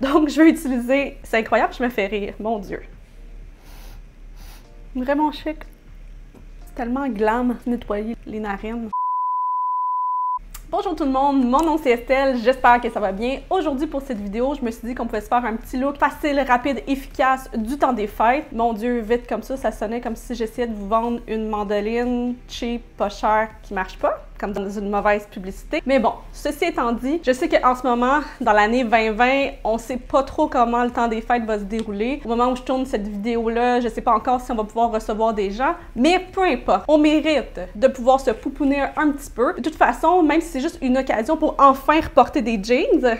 Donc, je vais utiliser... C'est incroyable, je me fais rire. Mon Dieu. Vraiment chic. C'est tellement glam nettoyer les narines. Bonjour tout le monde, mon nom c'est Estelle, j'espère que ça va bien. Aujourd'hui pour cette vidéo, je me suis dit qu'on pouvait se faire un petit look facile, rapide, efficace du temps des fêtes. Mon Dieu, vite comme ça sonnait comme si j'essayais de vous vendre une mandoline cheap, pas chère, qui marche pas, comme dans une mauvaise publicité. Mais bon, ceci étant dit, je sais qu'en ce moment, dans l'année 2020, on sait pas trop comment le temps des fêtes va se dérouler. Au moment où je tourne cette vidéo-là, je sais pas encore si on va pouvoir recevoir des gens, mais peu importe, on mérite de pouvoir se pouponner un petit peu. De toute façon, même si c'est juste une occasion pour enfin reporter des jeans.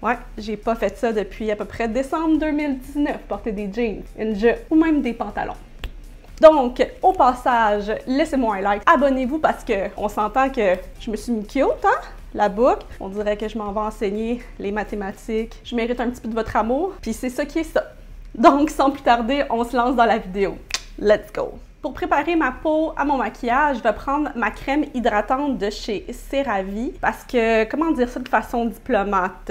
Ouais, j'ai pas fait ça depuis à peu près décembre 2019, porter des jeans, une jupe ou même des pantalons. Donc, au passage, laissez-moi un like, abonnez-vous parce que on s'entend que je me suis mis cute, hein? La boucle, on dirait que je m'en vais enseigner les mathématiques. Je mérite un petit peu de votre amour, puis c'est ça qui est ça. Donc, sans plus tarder, on se lance dans la vidéo. Let's go! Pour préparer ma peau à mon maquillage, je vais prendre ma crème hydratante de chez CeraVe parce que, comment dire ça de façon diplomate,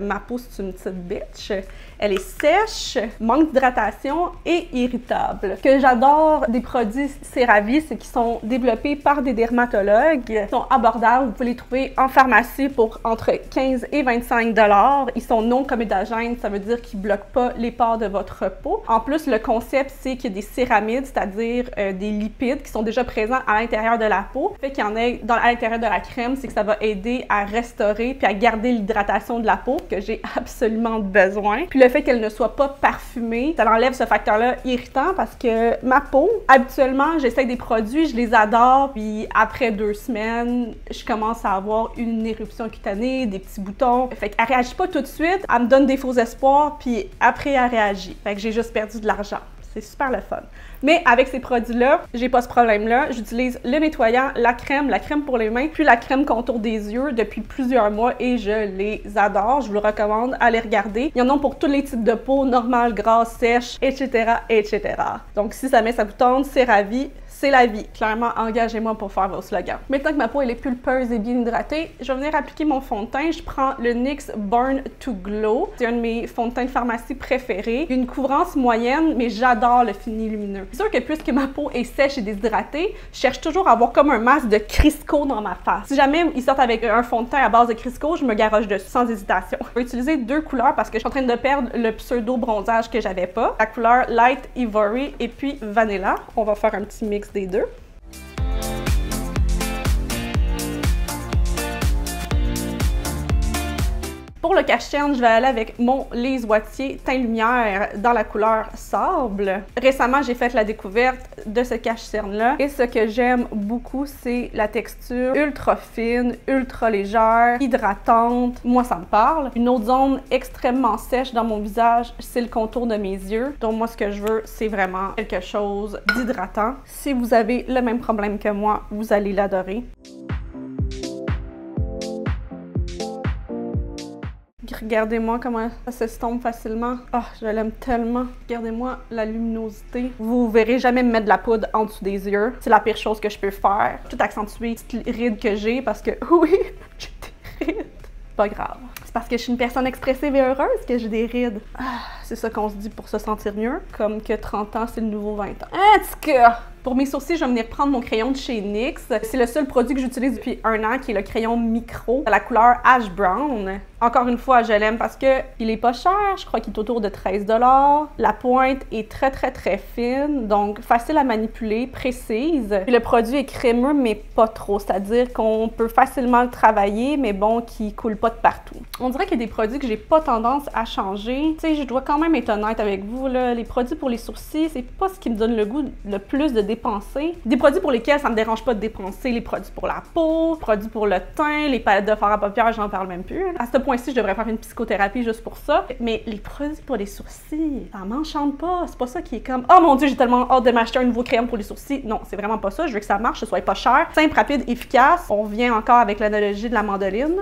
ma peau c'est une petite bitch. Elle est sèche, manque d'hydratation et irritable. Ce que j'adore des produits CeraVe, c'est qu'ils sont développés par des dermatologues. Ils sont abordables, vous pouvez les trouver en pharmacie pour entre 15 et 25 $. Ils sont non comédogènes, ça veut dire qu'ils ne bloquent pas les pores de votre peau. En plus, le concept, c'est qu'il y a des céramides, c'est-à-dire des lipides qui sont déjà présents à l'intérieur de la peau. Le fait qu'il y en ait à l'intérieur de la crème, c'est que ça va aider à restaurer puis à garder l'hydratation de la peau que j'ai absolument besoin. Puis le fait qu'elle ne soit pas parfumée, ça enlève ce facteur-là irritant parce que ma peau, habituellement, j'essaie des produits, je les adore, puis après 2 semaines, je commence à avoir une éruption cutanée, des petits boutons. Fait qu'elle réagit pas tout de suite, elle me donne des faux espoirs, puis après elle réagit. Fait que j'ai juste perdu de l'argent. C'est super le fun. Mais avec ces produits-là, j'ai pas ce problème-là. J'utilise le nettoyant, la crème pour les mains, puis la crème contour des yeux depuis plusieurs mois et je les adore. Je vous le recommande, allez regarder. Il y en a pour tous les types de peau, normale, grasse, sèche, etc., etc. Donc si jamais ça vous tente, CeraVe, c'est la vie. Clairement, engagez-moi pour faire vos slogans. Maintenant que ma peau elle est pulpeuse et bien hydratée, je vais venir appliquer mon fond de teint. Je prends le NYX Burn to Glow. C'est un de mes fonds de teint de pharmacie préférés. Une couvrance moyenne, mais j'adore le fini lumineux. C'est sûr que puisque ma peau est sèche et déshydratée, je cherche toujours à avoir comme un masque de Crisco dans ma face. Si jamais ils sortent avec un fond de teint à base de Crisco, je me garoche dessus sans hésitation. Je vais utiliser 2 couleurs parce que je suis en train de perdre le pseudo bronzage que j'avais pas. La couleur Light Ivory et puis Vanilla. On va faire un petit mix des deux. Pour le cache-cerne, je vais aller avec mon Lise Wattier Teint Lumière dans la couleur Sable. Récemment, j'ai fait la découverte de ce cache-cerne-là et ce que j'aime beaucoup, c'est la texture ultra fine, ultra légère, hydratante. Moi, ça me parle. Une autre zone extrêmement sèche dans mon visage, c'est le contour de mes yeux. Donc moi, ce que je veux, c'est vraiment quelque chose d'hydratant. Si vous avez le même problème que moi, vous allez l'adorer. Regardez-moi comment ça s'estompe facilement. Oh, je l'aime tellement. Regardez-moi la luminosité. Vous verrez jamais me mettre de la poudre en dessous des yeux. C'est la pire chose que je peux faire. Tout accentuer les petites rides que j'ai parce que, oui, j'ai des rides. Pas grave. C'est parce que je suis une personne expressive et heureuse que j'ai des rides. Ah, c'est ça qu'on se dit pour se sentir mieux. Comme que 30 ans, c'est le nouveau 20 ans. En tout cas, pour mes sourcils, je vais venir prendre mon crayon de chez NYX. C'est le seul produit que j'utilise depuis 1 an, qui est le crayon micro, de la couleur Ash Brown. Encore une fois, je l'aime parce que il est pas cher. Je crois qu'il est autour de 13 $. La pointe est très fine, donc facile à manipuler, précise. Puis le produit est crémeux, mais pas trop. C'est-à-dire qu'on peut facilement le travailler, mais bon, qui coule pas de partout. On dirait qu'il y a des produits que j'ai pas tendance à changer. Tu sais, je dois quand même être honnête avec vous, là. Les produits pour les sourcils, c'est pas ce qui me donne le goût le plus de dépenser. Des produits pour lesquels ça me dérange pas de dépenser, les produits pour la peau, les produits pour le teint, les palettes de fard à paupières, j'en parle même plus. À ce point-ci, je devrais faire une psychothérapie juste pour ça. Mais les produits pour les sourcils, ça m'enchante pas. C'est pas ça qui est comme « Oh mon Dieu, j'ai tellement hâte de m'acheter un nouveau crayon pour les sourcils. » Non, c'est vraiment pas ça. Je veux que ça marche, que ce soit pas cher, simple, rapide, efficace. On revient encore avec l'analogie de la mandoline.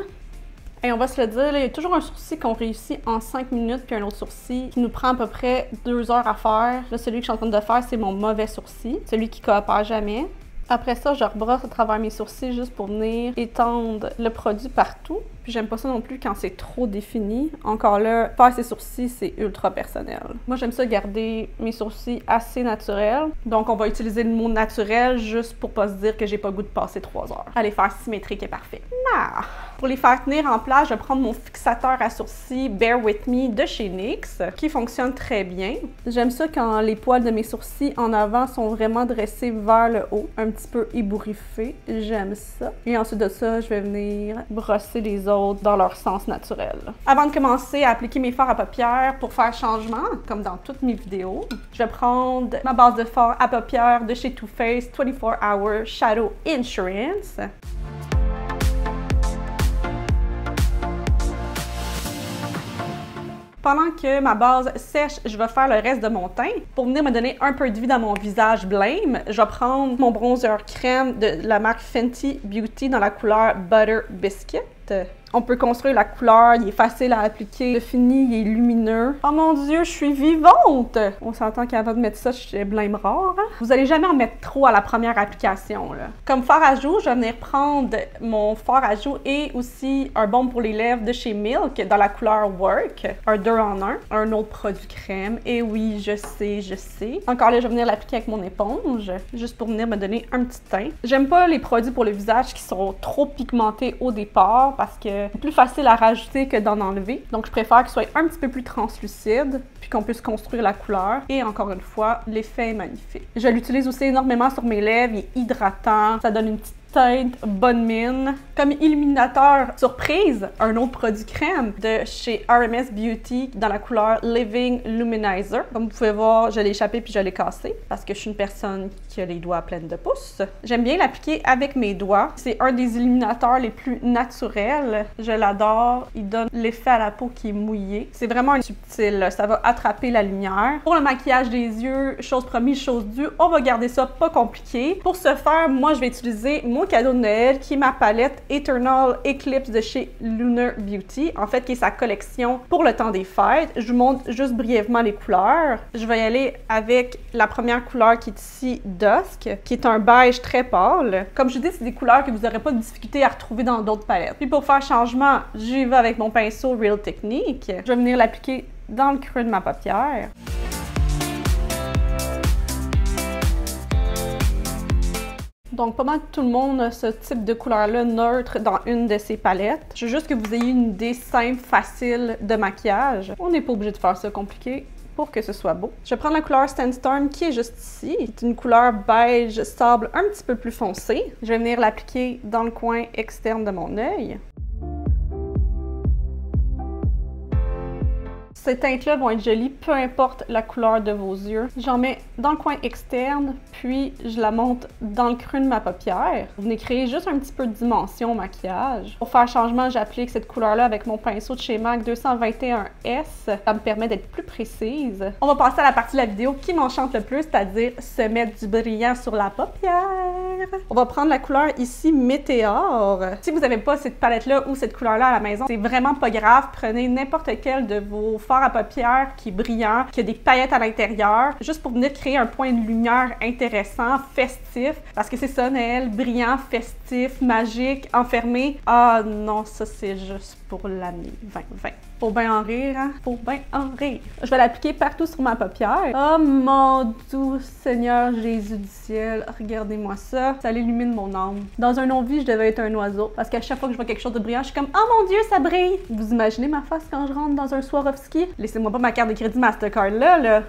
Et on va se le dire, là, il y a toujours un sourcil qu'on réussit en 5 minutes, puis un autre sourcil qui nous prend à peu près 2 heures à faire. Là, celui que je suis en train de faire, c'est mon mauvais sourcil, celui qui coopère jamais. Après ça, je rebrosse à travers mes sourcils juste pour venir étendre le produit partout. Puis j'aime pas ça non plus quand c'est trop défini. Encore là, faire ses sourcils, c'est ultra personnel. Moi, j'aime ça garder mes sourcils assez naturels. Donc, on va utiliser le mot naturel juste pour pas se dire que j'ai pas le goût de passer 3 heures. À les faire symétriques et parfait. Ah! Pour les faire tenir en place, je vais prendre mon fixateur à sourcils Bear With Me de chez NYX, qui fonctionne très bien. J'aime ça quand les poils de mes sourcils en avant sont vraiment dressés vers le haut, un petit peu ébouriffés. J'aime ça. Et ensuite de ça, je vais venir brosser les autres dans leur sens naturel. Avant de commencer à appliquer mes fards à paupières pour faire changement, comme dans toutes mes vidéos, je vais prendre ma base de fard à paupières de chez Too Faced 24 Hour Shadow Insurance. Pendant que ma base sèche, je vais faire le reste de mon teint. Pour venir me donner un peu de vie dans mon visage blême, je vais prendre mon bronzer crème de la marque Fenty Beauty dans la couleur Butter Biscuit. On peut construire la couleur, il est facile à appliquer. Le fini, il est lumineux. Oh mon Dieu, je suis vivante! On s'entend qu'avant de mettre ça, je blême rare. Hein? Vous allez jamais en mettre trop à la première application. Là. Comme fard à joues, je vais venir prendre mon fard à joues et aussi un baume pour les lèvres de chez Milk dans la couleur Work. Un 2 en 1, un autre produit crème. Et oui, je sais. Encore là, je vais venir l'appliquer avec mon éponge, juste pour venir me donner un petit teint. J'aime pas les produits pour le visage qui sont trop pigmentés au départ parce que c'est plus facile à rajouter que d'en enlever. Donc, je préfère qu'il soit un petit peu plus translucide, puis qu'on puisse construire la couleur. Et encore une fois, l'effet est magnifique. Je l'utilise aussi énormément sur mes lèvres. Il est hydratant. Ça donne une petite teinte, bonne mine. Comme illuminateur surprise, un autre produit crème de chez RMS Beauty dans la couleur Living Luminizer. Comme vous pouvez voir, je l'ai échappé puis je l'ai cassé parce que je suis une personne qui a les doigts pleins de pouces. J'aime bien l'appliquer avec mes doigts. C'est un des illuminateurs les plus naturels. Je l'adore. Il donne l'effet à la peau qui est mouillée. C'est vraiment subtil. Ça va attraper la lumière. Pour le maquillage des yeux, chose promise, chose due, on va garder ça pas compliqué. Pour ce faire, moi, je vais utiliser mon cadeau de Noël qui est ma palette Eternal Eclipse de chez Lunar Beauty, en fait qui est sa collection pour le temps des fêtes. Je vous montre juste brièvement les couleurs. Je vais y aller avec la première couleur qui est ici Dusk, qui est un beige très pâle. Comme je dis, c'est des couleurs que vous n'aurez pas de difficulté à retrouver dans d'autres palettes. Puis pour faire changement, j'y vais avec mon pinceau Real Technique. Je vais venir l'appliquer dans le creux de ma paupière. Donc, pas mal tout le monde a ce type de couleur-là neutre dans une de ces palettes. Je veux juste que vous ayez une idée simple, facile de maquillage. On n'est pas obligé de faire ça compliqué pour que ce soit beau. Je vais prendre la couleur Sandstorm qui est juste ici. C'est une couleur beige sable un petit peu plus foncé. Je vais venir l'appliquer dans le coin externe de mon œil. Ces teintes-là vont être jolies, peu importe la couleur de vos yeux. J'en mets dans le coin externe, puis je la monte dans le creux de ma paupière. Vous venez créer juste un petit peu de dimension au maquillage. Pour faire changement, j'applique cette couleur-là avec mon pinceau de chez MAC 221S. Ça me permet d'être plus précise. On va passer à la partie de la vidéo qui m'enchante le plus, c'est-à-dire se mettre du brillant sur la paupière. On va prendre la couleur ici Météore. Si vous n'avez pas cette palette-là ou cette couleur-là à la maison, c'est vraiment pas grave. Prenez n'importe quel de vos fards à paupières qui est brillant, qui a des paillettes à l'intérieur, juste pour venir créer un point de lumière intéressant, festif, parce que c'est ça, Noël, brillant, festif, magique, enfermé. Ah non, ça c'est juste pour l'année 2020. Faut bien en rire, hein? Faut bien en rire. Je vais l'appliquer partout sur ma paupière. Oh mon doux Seigneur Jésus du ciel, regardez-moi ça. Ça illumine mon âme. Dans un non-vie, je devais être un oiseau, parce qu'à chaque fois que je vois quelque chose de brillant, je suis comme « Oh mon Dieu, ça brille! » Vous imaginez ma face quand je rentre dans un Swarovski? Laissez-moi pas ma carte de crédit Mastercard là.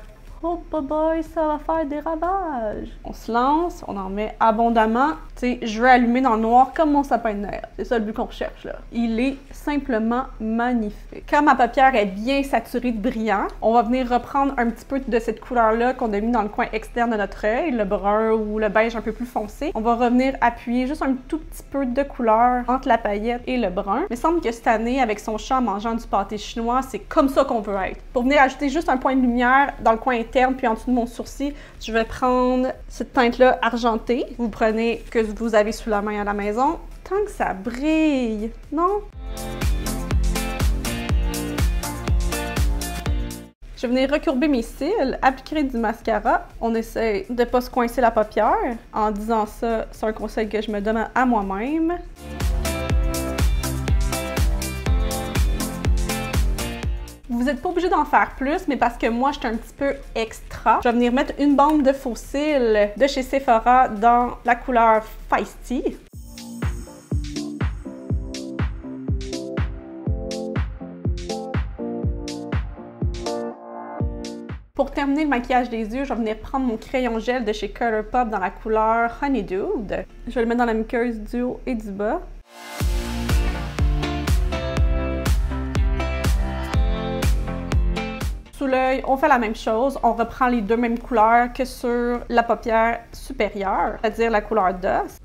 Oh boy, ça va faire des ravages. On se lance, on en met abondamment. Tu sais, je veux allumer dans le noir comme mon sapin de Noël. C'est ça le but qu'on recherche là. Il est simplement magnifique. Quand ma paupière est bien saturée de brillant, on va venir reprendre un petit peu de cette couleur-là qu'on a mis dans le coin externe de notre œil, le brun ou le beige un peu plus foncé. On va revenir appuyer juste un tout petit peu de couleur entre la paillette et le brun. Mais il semble que cette année, avec son chat en mangeant du pâté chinois, c'est comme ça qu'on veut être. Pour venir ajouter juste un point de lumière dans le coin interne, puis en dessous de mon sourcil, je vais prendre cette teinte-là argentée. Vous prenez que vous avez sous la main à la maison, tant que ça brille, non? Je Je vais venir recourber mes cils, appliquer du mascara. On essaie de ne pas se coincer la paupière. En disant ça, c'est un conseil que je me donne à moi-même. Vous n'êtes pas obligé d'en faire plus, mais parce que moi, je suis un petit peu extra, je vais venir mettre une bande de faux cils de chez Sephora dans la couleur Feisty. Pour terminer le maquillage des yeux, je vais venir prendre mon crayon gel de chez Colourpop dans la couleur Honeydew. Je vais le mettre dans la muqueuse du haut et du bas. Sous l'œil, on fait la même chose. On reprend les deux mêmes couleurs que sur la paupière supérieure, c'est-à-dire la couleur d'os.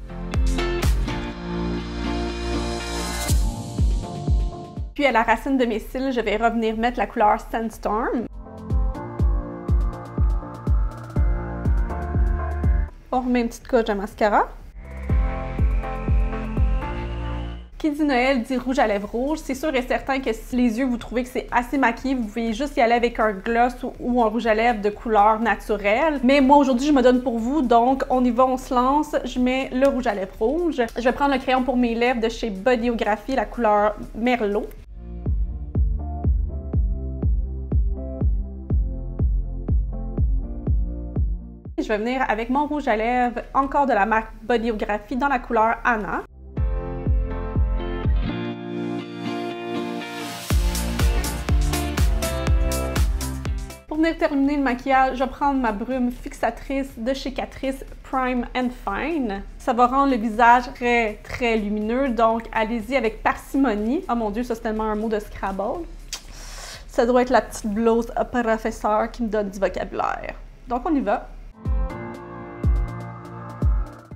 Puis à la racine de mes cils, je vais revenir mettre la couleur Sandstorm. On remet une petite couche de mascara. Qui dit Noël dit rouge à lèvres rouge. C'est sûr et certain que si les yeux, vous trouvez que c'est assez maquillé, vous pouvez juste y aller avec un gloss ou un rouge à lèvres de couleur naturelle. Mais moi, aujourd'hui, je me donne pour vous, donc on y va, on se lance. Je mets le rouge à lèvres rouge. Je vais prendre le crayon pour mes lèvres de chez Bodyography, la couleur Merlot. Je vais venir avec mon rouge à lèvres, encore de la marque Bodyography, dans la couleur Anna. Pour venir terminer le maquillage, je vais prendre ma brume fixatrice de chez Catrice Prime and Fine. Ça va rendre le visage très lumineux, donc allez-y avec parcimonie. Oh mon Dieu, ça c'est tellement un mot de Scrabble. Ça doit être la petite blouse à professeur qui me donne du vocabulaire. Donc on y va.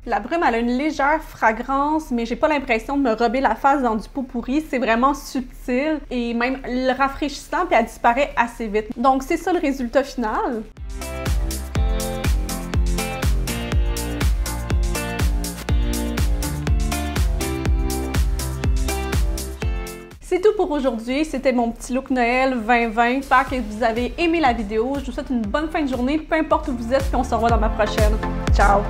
La brume, elle a une légère fragrance, mais j'ai pas l'impression de me rober la face dans du pot pourri. C'est vraiment subtil et même le rafraîchissant, puis elle disparaît assez vite. Donc c'est ça le résultat final. C'est tout pour aujourd'hui, c'était mon petit look Noël 2020. J'espère que vous avez aimé la vidéo. Je vous souhaite une bonne fin de journée, peu importe où vous êtes, puis on se revoit dans ma prochaine. Ciao!